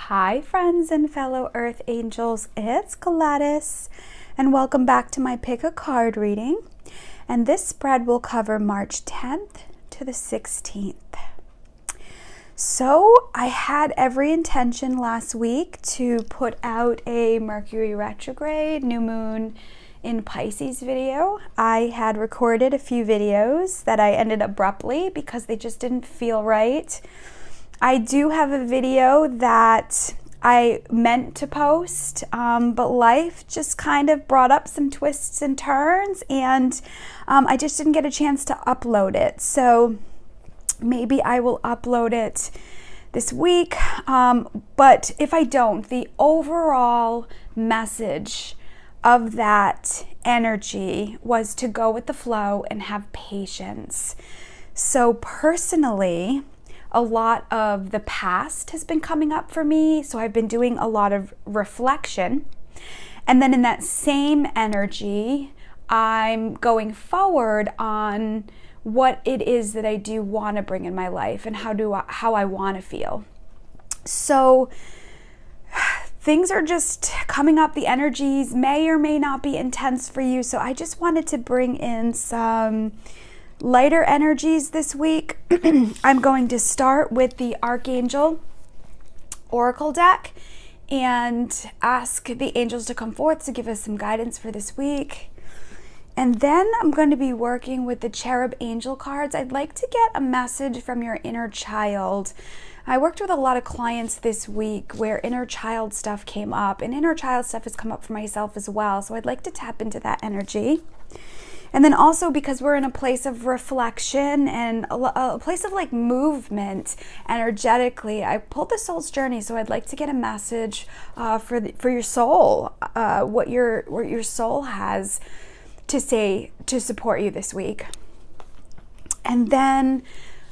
Hi friends and fellow earth angels, it's Gladys and welcome back to my pick a card reading, and this spread will cover March 10th to the 16th. So I had every intention last week to put out a Mercury retrograde new moon in Pisces video. I had recorded a few videos that I ended abruptly because they just didn't feel right. I do have a video that I meant to post, but life just kind of brought up some twists and turns, and I just didn't get a chance to upload it. So maybe I will upload it this week, but if I don't, the overall message of that energy was to go with the flow and have patience. So personally, a lot of the past has been coming up for me, so I've been doing a lot of reflection. And then in that same energy, I'm going forward on what it is that I do want to bring in my life and how I want to feel. So things are just coming up. The energies may or may not be intense for you, so I just wanted to bring in some lighter energies this week. I'm going to start with the Archangel Oracle deck and ask the angels to come forth to give us some guidance for this week. And then I'm going to be working with the Cherub Angel cards. I'd like to get a message from your inner child. I worked with a lot of clients this week where inner child stuff came up, and inner child stuff has come up for myself as well. So I'd like to tap into that energy. And then also, because we're in a place of reflection and a place of like movement energetically, I pulled the soul's journey. So I'd like to get a message for your soul, what your soul has to say to support you this week. And then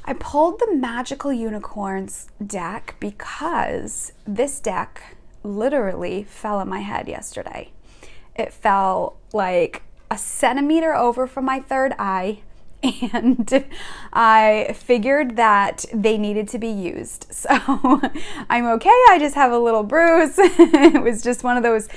I pulled the Magical Unicorns deck because this deck literally fell on my head yesterday. It fell like a centimeter over from my third eye, and I figured that they needed to be used. So I'm okay. I just have a little bruise. It was just one of those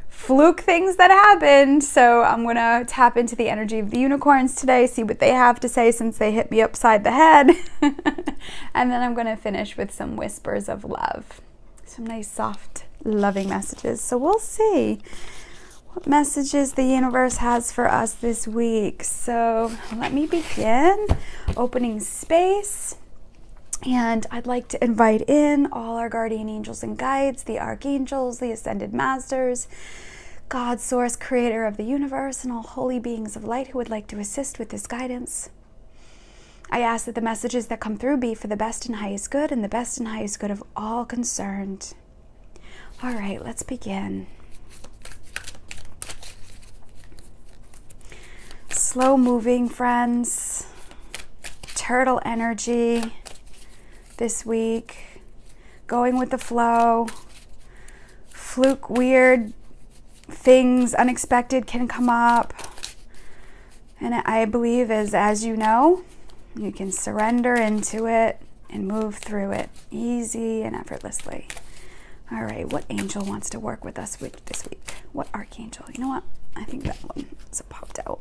fluke things that happened. So I'm gonna tap into the energy of the unicorns today, see what they have to say since they hit me upside the head. And then I'm gonna finish with some whispers of love, some nice soft loving messages. So we'll see what messages the universe has for us this week. So let me begin opening space. And I'd like to invite in all our guardian angels and guides, the archangels, the ascended masters, God, source, creator of the universe, and all holy beings of light who would like to assist with this guidance. I ask that the messages that come through be for the best and highest good and the best and highest good of all concerned. All right, let's begin. Slow moving, friends. Turtle energy this week. Going with the flow. Fluke, weird things, unexpected can come up. And I believe as you know, you can surrender into it and move through it easy and effortlessly. All right, what angel wants to work with us this week? What archangel? You know what? I think that one is popped out.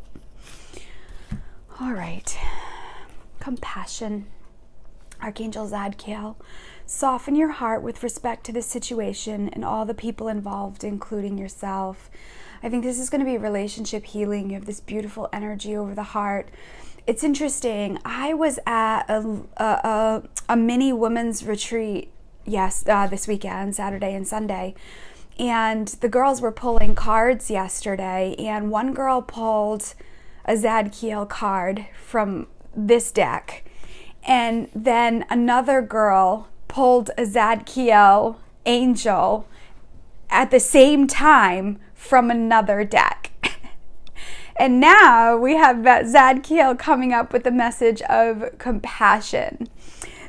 All right, compassion. Archangel Zadkiel, soften your heart with respect to the situation and all the people involved, including yourself. I think this is going to be relationship healing. You have this beautiful energy over the heart. It's interesting. I was at a mini women's retreat, this weekend, Saturday and Sunday. And the girls were pulling cards yesterday, and one girl pulled a Zadkiel card from this deck, and then another girl pulled a Zadkiel angel at the same time from another deck. And now we have that Zadkiel coming up with the message of compassion.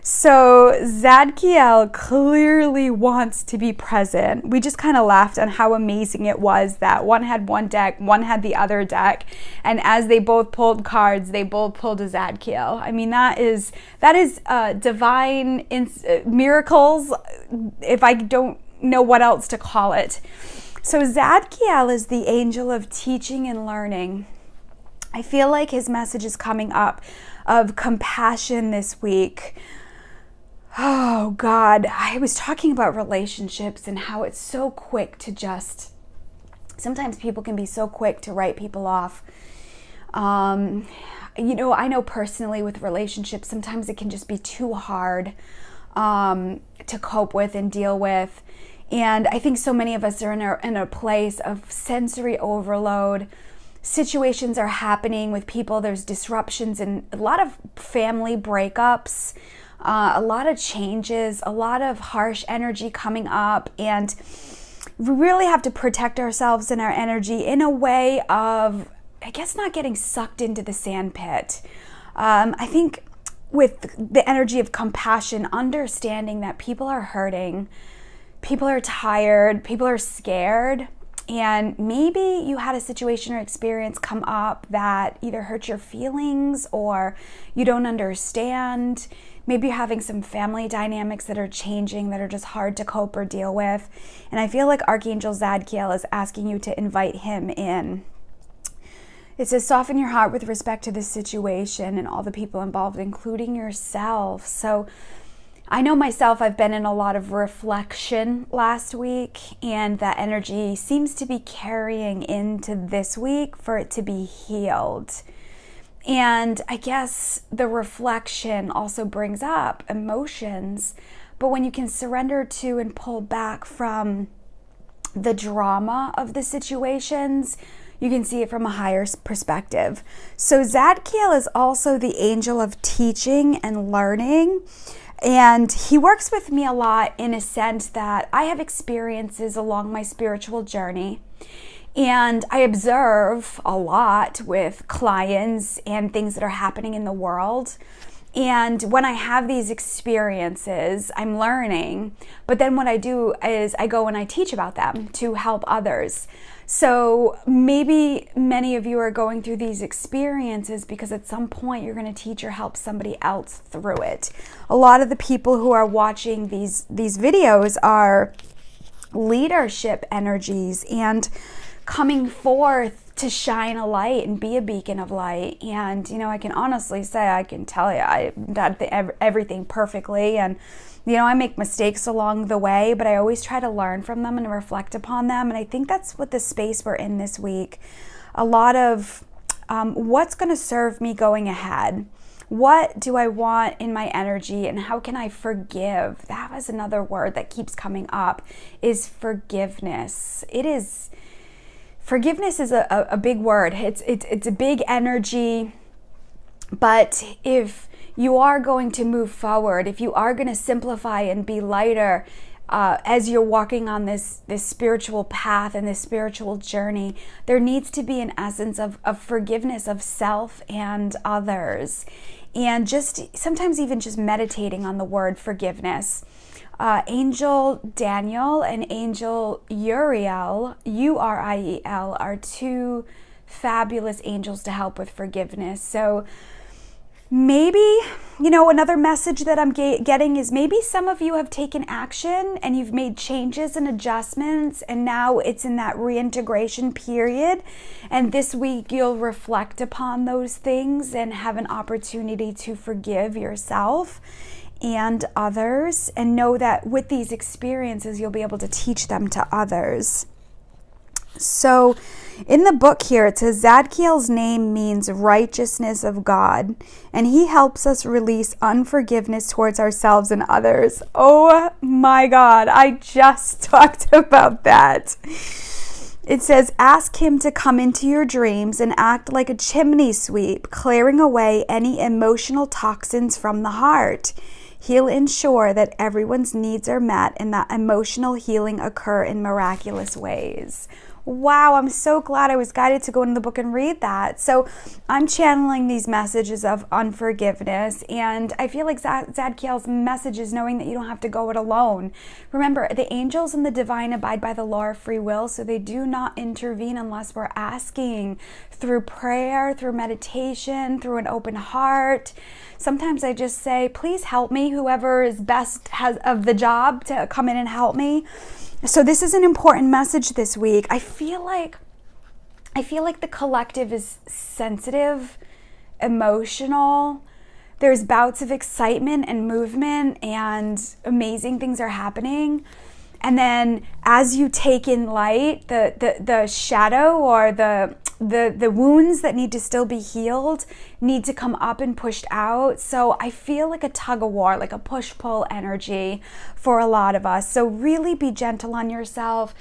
So Zadkiel clearly wants to be present. We just kind of laughed on how amazing it was that one had one deck, one had the other deck, and as they both pulled cards, they both pulled a Zadkiel. I mean, that is divine miracles. If I don't know what else to call it. So Zadkiel is the angel of teaching and learning. I feel like his message is coming up of compassion this week. Oh God, I was talking about relationships and how it's so quick to just, sometimes people can be so quick to write people off. You know, I know personally with relationships, sometimes it can just be too hard to cope with and deal with. And I think so many of us are in a place of sensory overload. Situations are happening with people. There's disruptions and a lot of family breakups, a lot of changes, a lot of harsh energy coming up. And we really have to protect ourselves and our energy in a way of, I guess, not getting sucked into the sand pit. I think with the energy of compassion, understanding that people are hurting, people are tired, people are scared, and maybe you had a situation or experience come up that either hurt your feelings or you don't understand. Maybe you're having some family dynamics that are changing that are just hard to cope or deal with. And I feel like Archangel Zadkiel is asking you to invite him in. It says, soften your heart with respect to this situation and all the people involved, including yourself. So I know myself, I've been in a lot of reflection last week, and that energy seems to be carrying into this week for it to be healed. And I guess the reflection also brings up emotions, but when you can surrender to and pull back from the drama of the situations, you can see it from a higher perspective. So Zadkiel is also the angel of teaching and learning. And he works with me a lot in a sense that I have experiences along my spiritual journey. And I observe a lot with clients and things that are happening in the world. And when I have these experiences, I'm learning. But then what I do is I go and I teach about them to help others. So maybe many of you are going through these experiences because at some point you're going to teach or help somebody else through it. A lot of the people who are watching these videos are leadership energies and coming forth to shine a light and be a beacon of light. And, you know, I can honestly say, I can tell you, I did everything perfectly. And, you know, I make mistakes along the way, but I always try to learn from them and reflect upon them. And I think that's what the space we're in this week. A lot of what's going to serve me going ahead. What do I want in my energy, and how can I forgive? That was another word that keeps coming up, is forgiveness. Forgiveness is a big word. It's a big energy, but if you are going to move forward, if you are going to simplify and be lighter as you're walking on this spiritual path and this spiritual journey, there needs to be an essence of forgiveness of self and others. And just sometimes even just meditating on the word forgiveness. Angel Daniel and Angel Uriel, Uriel, are two fabulous angels to help with forgiveness. So maybe, you know, another message that I'm getting is maybe some of you have taken action and you've made changes and adjustments, and now it's in that reintegration period. And this week you'll reflect upon those things and have an opportunity to forgive yourself and others, and know that with these experiences you'll be able to teach them to others. So in the book here it says Zadkiel's name means righteousness of God, and he helps us release unforgiveness towards ourselves and others. Oh my God, I just talked about that. It says, ask him to come into your dreams and act like a chimney sweep, clearing away any emotional toxins from the heart. He'll ensure that everyone's needs are met and that emotional healing occur in miraculous ways. Wow, I'm so glad I was guided to go into the book and read that. So I'm channeling these messages of unforgiveness, and I feel like Zadkiel's message is knowing that you don't have to go it alone. Remember, the angels and the divine abide by the law of free will, so they do not intervene unless we're asking, through prayer, through meditation, through an open heart. Sometimes I just say, please help me, whoever is best of the job to come in and help me. So this is an important message this week. I feel like the collective is sensitive, emotional. There's bouts of excitement and movement, and amazing things are happening. And then as you take in light, the shadow or the wounds that need to still be healed need to come up and pushed out. So I feel like a tug of war, like a push-pull energy for a lot of us. So really be gentle on yourself.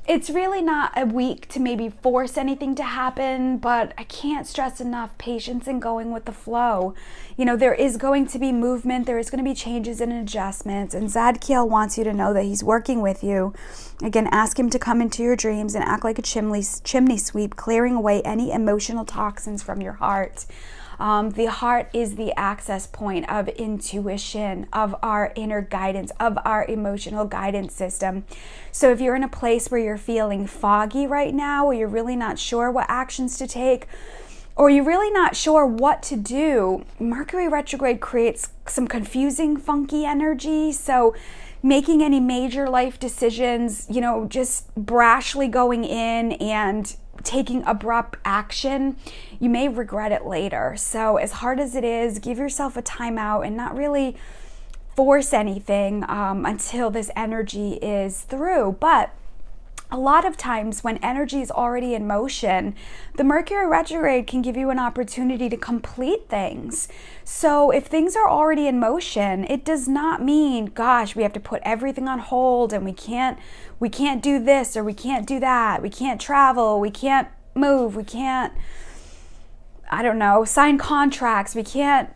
It's really not a week to maybe force anything to happen, but I can't stress enough patience and going with the flow. You know, there is going to be movement, there is going to be changes and adjustments, and Zadkiel wants you to know that he's working with you. Again, ask him to come into your dreams and act like a chimney sweep, clearing away any emotional toxins from your heart. The heart is the access point of intuition, of our inner guidance, of our emotional guidance system. So if you're in a place where you're feeling foggy right now, or you're really not sure what actions to take, or you're really not sure what to do, Mercury retrograde creates some confusing, funky energy. So making any major life decisions, you know, just brashly going in and taking abrupt action, you may regret it later. So as hard as it is, give yourself a timeout and not really force anything until this energy is through. But a lot of times when energy is already in motion, the Mercury retrograde can give you an opportunity to complete things. So if things are already in motion, it does not mean, gosh, we have to put everything on hold and we can't do this or we can't do that. We can't travel, we can't move, we can't, I don't know, sign contracts, we can't,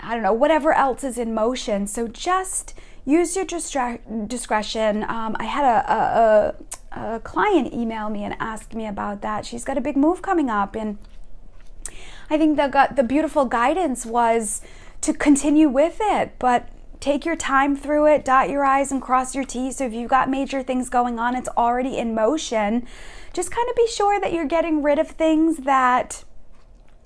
I don't know, whatever else is in motion. So just use your discretion. I had a client email me and ask me about that. She's got a big move coming up, and I think the beautiful guidance was to continue with it, but take your time through it, dot your I's and cross your T's. So if you've got major things going on, it's already in motion. Just kind of be sure that you're getting rid of things that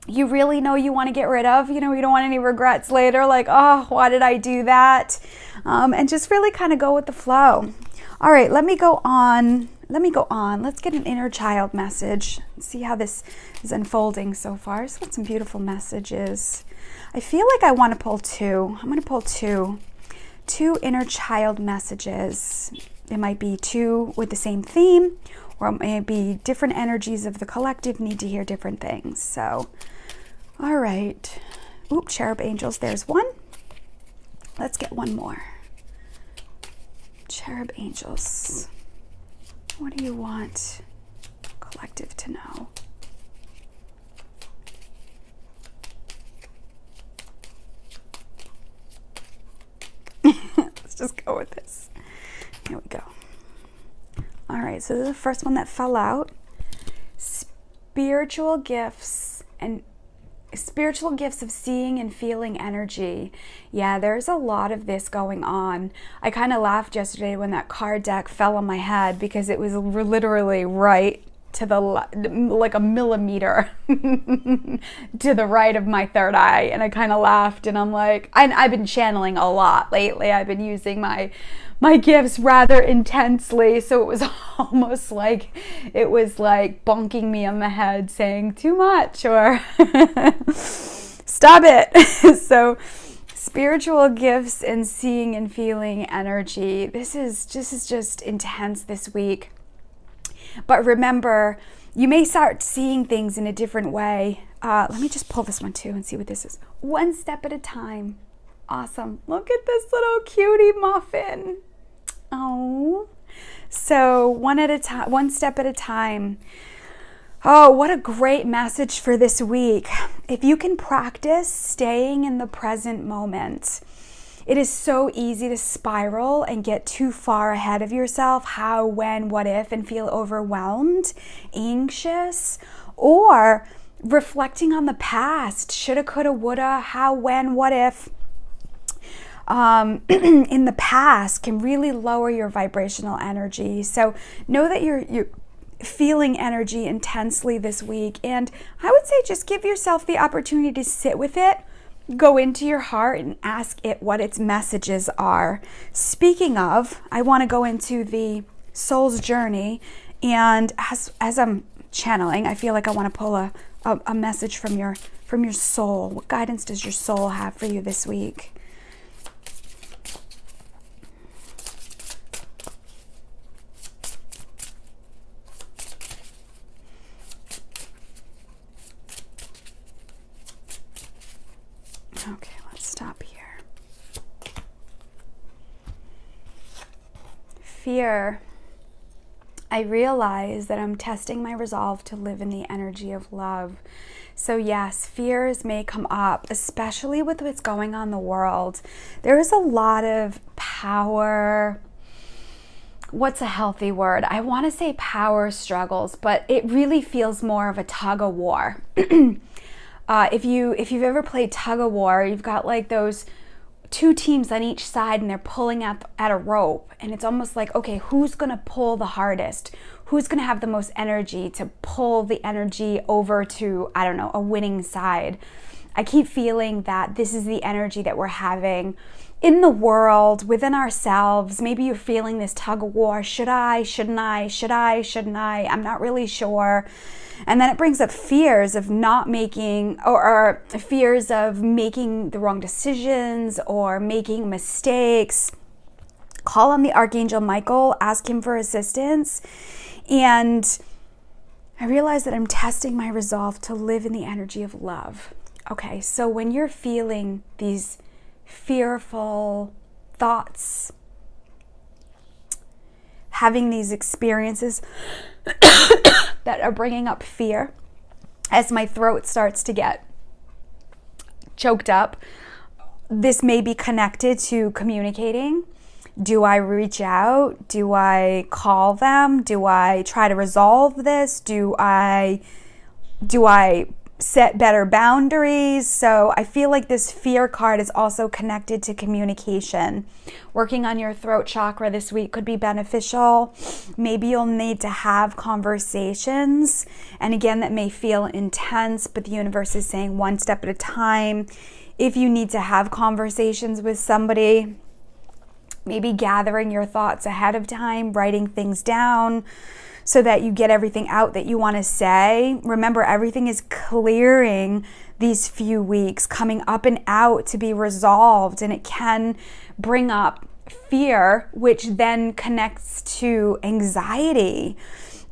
you really know you want to get rid of. You know, you don't want any regrets later, like, oh, why did I do that? And just really kind of go with the flow. All right, let me go on. Let's get an inner child message. See how this is unfolding so far. So got some beautiful messages. I feel like I want to pull two. I'm going to pull two inner child messages. It might be two with the same theme, or it may be different energies of the collective need to hear different things. So, all right. Oop, cherub angels, there's one. Let's get one more. Cherub angels, what do you want collective to know? Let's just go with this. Here we go. All right, so this is the first one that fell out. Spiritual gifts of seeing and feeling energy. Yeah, there's a lot of this going on. I kind of laughed yesterday when that card deck fell on my head because it was literally right to the like a millimeter to the right of my third eye, and I kind of laughed, and I'm like, I've been channeling a lot lately. I've been using my gifts rather intensely, so it was almost like it was like bonking me on the head saying too much or stop it. So spiritual gifts and seeing and feeling energy, this is just intense this week. But remember, you may start seeing things in a different way. Let me just pull this one too and see what this is. One step at a time. Awesome. Look at this little cutie muffin. Oh. So one step at a time. Oh, what a great message for this week. If you can practice staying in the present moment, it is so easy to spiral and get too far ahead of yourself, how, when, what if, and feel overwhelmed, anxious, or reflecting on the past, shoulda, coulda, woulda, how, when, what if, in the past can really lower your vibrational energy. So know that you're feeling energy intensely this week, and I would say just give yourself the opportunity to sit with it. Go into your heart and ask it what its messages are. Speaking of, I want to go into the soul's journey. And as I'm channeling, I feel like I want to pull a message from your soul. What guidance does your soul have for you this week? Okay, let's stop here. Fear. I realize that I'm testing my resolve to live in the energy of love. So yes, fears may come up, especially with what's going on in the world. There is a lot of power. What's a healthy word? I want to say power struggles, but it really feels more of a tug of war. If you've ever played tug of war, you've got like those two teams on each side and they're pulling at a rope, and it's almost like, okay, who's gonna pull the hardest? Who's gonna have the most energy to pull the energy over to, I don't know, a winning side? I keep feeling that this is the energy that we're having in the world, within ourselves. Maybe you're feeling this tug of war. Should I? Shouldn't I? Should I? Shouldn't I? I'm not really sure. And then it brings up fears of not making, or fears of making the wrong decisions or making mistakes. Call on the Archangel Michael, ask him for assistance. And I realize that I'm testing my resolve to live in the energy of love. Okay, so when you're feeling these fearful thoughts, having these experiences that are bringing up fear, as my throat starts to get choked up, this may be connected to communicating. Do I reach out? Do I call them? Do I try to resolve this? Do I set better boundaries? So I feel like this fear card is also connected to communication. Working on your throat chakra this week could be beneficial. Maybe you'll need to have conversations. And again, that may feel intense, but the universe is saying one step at a time. If you need to have conversations with somebody, maybe gathering your thoughts ahead of time, writing things down, so that you get everything out that you want to say. Remember, everything is clearing these few weeks, coming up and out to be resolved, and it can bring up fear, which then connects to anxiety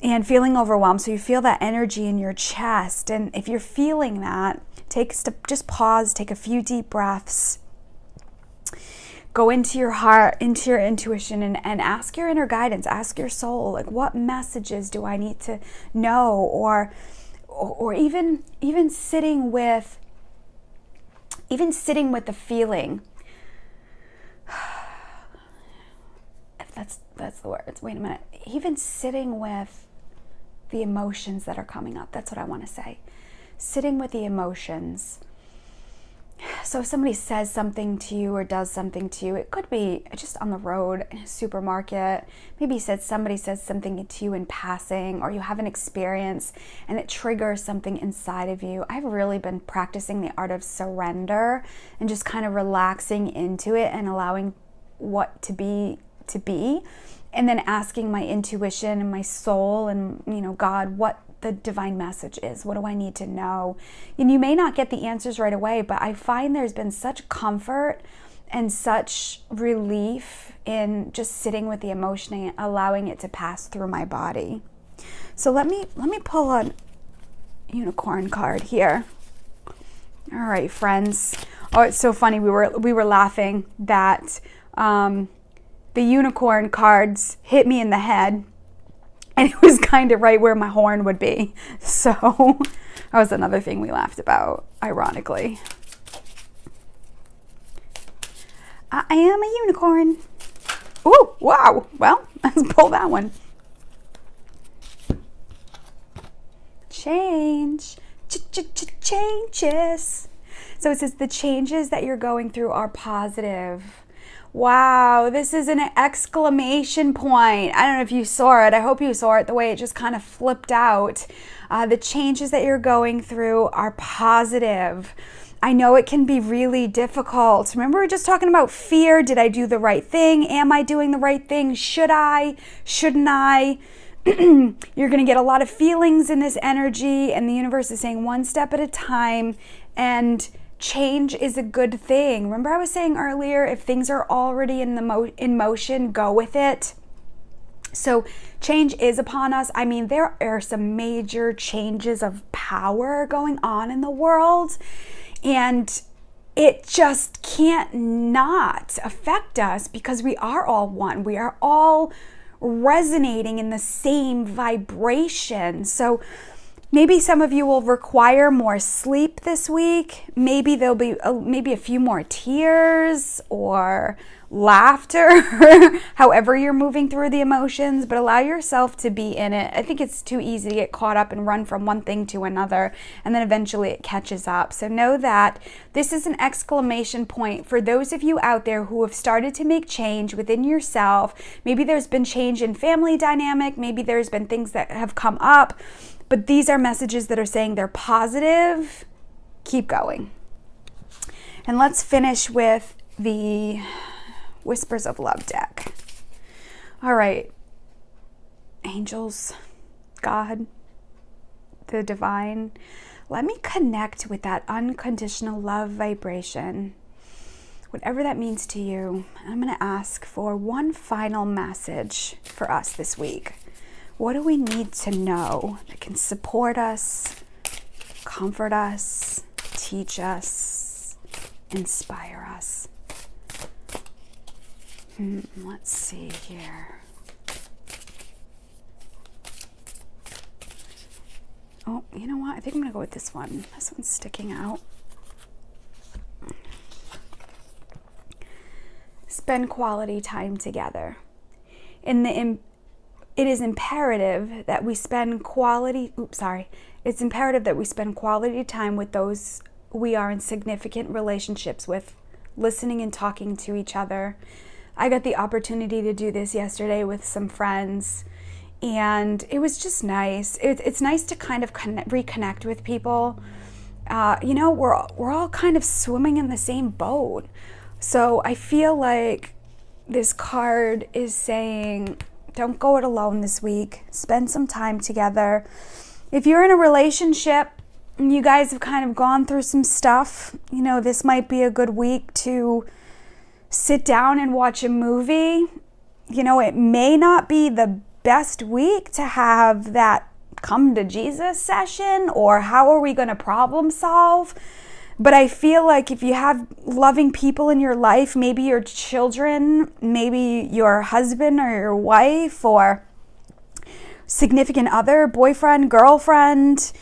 and feeling overwhelmed. So you feel that energy in your chest, and if you're feeling that, just pause, take a few deep breaths. Go into your heart, into your intuition, and ask your inner guidance, ask your soul, like, what messages do I need to know? Or even sitting with the feeling. If that's the words. Wait a minute. Even sitting with the emotions that are coming up. That's what I want to say. Sitting with the emotions. So if somebody says something to you or does something to you, it could be just on the road, in a supermarket. Maybe somebody says something to you in passing, or you have an experience and it triggers something inside of you. I've really been practicing the art of surrender and just kind of relaxing into it and allowing what to be, and then asking my intuition and my soul and, God, what the divine message is. What do I need to know? And you may not get the answers right away, but I find there's been such comfort and such relief in just sitting with the emotion and allowing it to pass through my body. So let me pull a unicorn card here. All right, friends. Oh, it's so funny. We were laughing that the unicorn cards hit me in the head. And it was kind of right where my horn would be. So that was another thing we laughed about, ironically. I am a unicorn. Ooh, wow. Well, let's pull that one. Change. Changes. So it says the changes that you're going through are positive. Wow, this is an exclamation point. I don't know if you saw it. I hope you saw it, the way it just kind of flipped out. The changes that you're going through are positive. I know it can be really difficult. Remember, we were just talking about fear. Did I do the right thing? Am I doing the right thing? Should I? Shouldn't I? You're going to get a lot of feelings in this energy, and the universe is saying one step at a time, and change is a good thing. Remember I was saying earlier, if things are already in motion, go with it. So change is upon us. I mean, there are some major changes of power going on in the world, and it just can't not affect us because we are all one. We are all resonating in the same vibration. So maybe some of you will require more sleep this week. Maybe there'll be maybe a few more tears or laughter, however you're moving through the emotions, but allow yourself to be in it. I think it's too easy to get caught up and run from one thing to another, and then eventually it catches up. So know that this is an exclamation point for those of you out there who have started to make change within yourself. Maybe there's been change in family dynamic, maybe there's been things that have come up, but these are messages that are saying they're positive. Keep going. And let's finish with the Whispers of Love deck. All right. Angels, God, the divine, let me connect with that unconditional love vibration. Whatever that means to you, I'm going to ask for one final message for us this week. What do we need to know that can support us, comfort us, teach us, inspire us? Let's see here. Oh, you know what? I think I'm going to go with this one. This one's sticking out. Spend quality time together. It is imperative that we spend quality time with those we are in significant relationships with, listening and talking to each other. I got the opportunity to do this yesterday with some friends, and it was just nice. It's nice to kind of reconnect with people. We're all kind of swimming in the same boat. So I feel like this card is saying, don't go it alone this week. Spend some time together. If you're in a relationship and you guys have kind of gone through some stuff, this might be a good week to sit down and watch a movie. It may not be the best week to have that come to Jesus session, or how are we going to problem solve? But I feel like if you have loving people in your life, maybe your children, maybe your husband or your wife or significant other, boyfriend, girlfriend,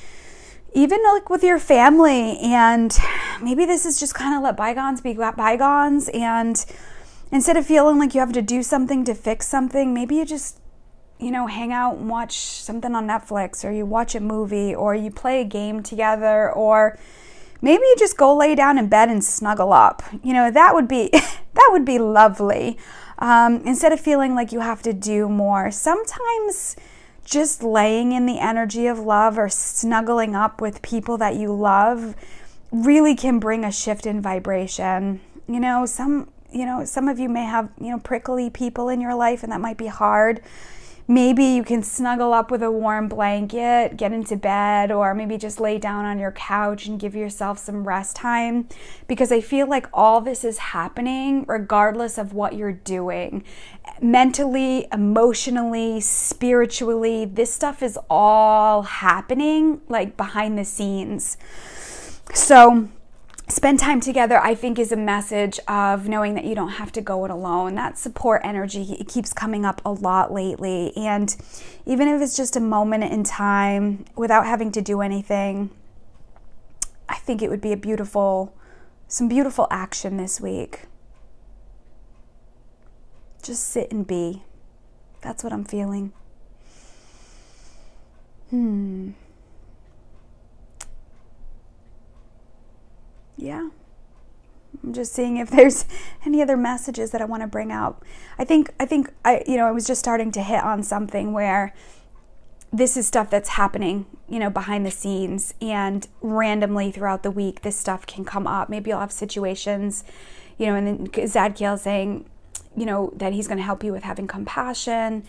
even like with your family, and maybe this is just kind of let bygones be bygones, and instead of feeling like you have to do something to fix something, maybe you just, hang out and watch something on Netflix, or you watch a movie, or you play a game together, or maybe you just go lay down in bed and snuggle up. That would be that would be lovely. Instead of feeling like you have to do more. Sometimes just laying in the energy of love or snuggling up with people that you love really can bring a shift in vibration. Some of you may have, prickly people in your life, and that might be hard. Maybe you can snuggle up with a warm blanket, get into bed, or maybe just lay down on your couch and give yourself some rest time, because I feel like all this is happening regardless of what you're doing. Mentally, emotionally, spiritually, this stuff is all happening like behind the scenes. So spend time together, I think, is a message of knowing that you don't have to go it alone. That support energy, it keeps coming up a lot lately. And even if it's just a moment in time without having to do anything, I think it would be some beautiful action this week. Just sit and be. That's what I'm feeling. Yeah, I'm just seeing if there's any other messages that I want to bring out. I think I was just starting to hit on something where this is stuff that's happening, you know, behind the scenes, and randomly throughout the week, this stuff can come up. Maybe you'll have situations, you know, and then Zadkiel saying, you know, that he's going to help you with having compassion,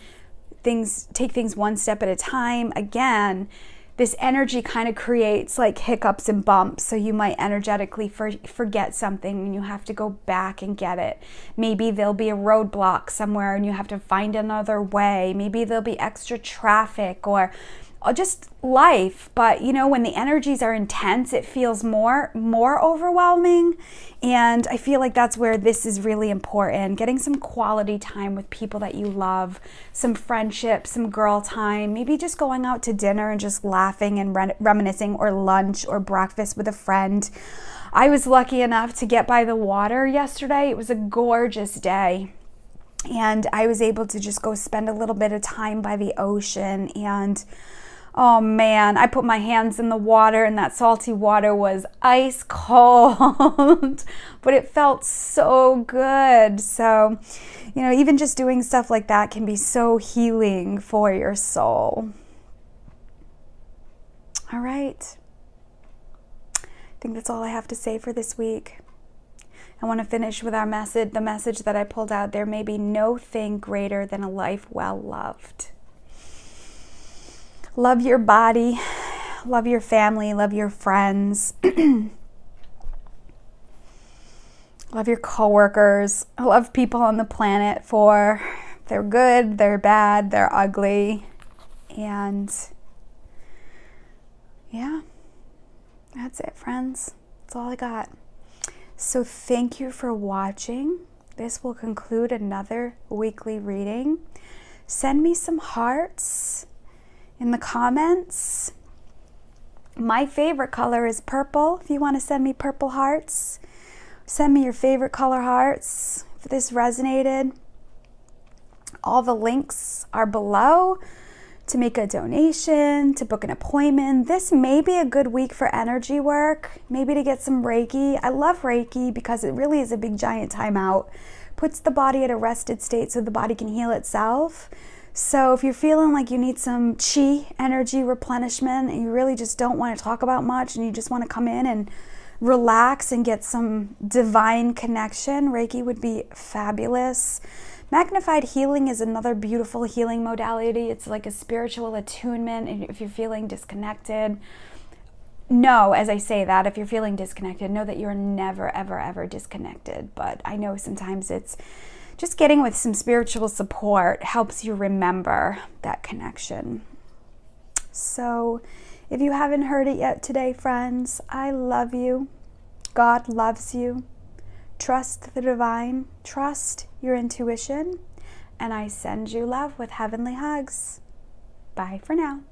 take things one step at a time. Again, this energy kind of creates like hiccups and bumps. So you might energetically forget something and you have to go back and get it. Maybe there'll be a roadblock somewhere and you have to find another way. Maybe there'll be extra traffic or just life. But you know, when the energies are intense, it feels more overwhelming. And I feel like that's where this is really important. Getting some quality time with people that you love, some friendship, some girl time, maybe just going out to dinner and just laughing and reminiscing, or lunch or breakfast with a friend. I was lucky enough to get by the water yesterday. It was a gorgeous day. And I was able to just go spend a little bit of time by the ocean. And oh man, I put my hands in the water and that salty water was ice cold, but it felt so good. So, you know, even just doing stuff like that can be so healing for your soul. All right. I think that's all I have to say for this week. I want to finish with our message, the message that I pulled out. There may be no thing greater than a life well loved. Love your body, love your family, love your friends, love your coworkers, love people on the planet for they're good, they're bad, they're ugly. And yeah, that's it, friends. That's all I got. So thank you for watching. This will conclude another weekly reading. Send me some hearts in the comments. My favorite color is purple. If you want to send me purple hearts, send me your favorite color hearts. If this resonated, all the links are below to make a donation, to book an appointment. This may be a good week for energy work, maybe to get some Reiki. I love Reiki because it really is a big giant timeout. Puts the body at a rested state so the body can heal itself. So if you're feeling like you need some chi energy replenishment and you really just don't want to talk about much and you just want to come in and relax and get some divine connection, Reiki would be fabulous. Magnified healing is another beautiful healing modality. It's like a spiritual attunement. And if you're feeling disconnected, know, as I say that, if you're feeling disconnected, know that you're never, ever, ever disconnected. But I know sometimes it's just getting with some spiritual support helps you remember that connection. So if you haven't heard it yet today, friends, I love you. God loves you. Trust the divine. Trust your intuition. And I send you love with heavenly hugs. Bye for now.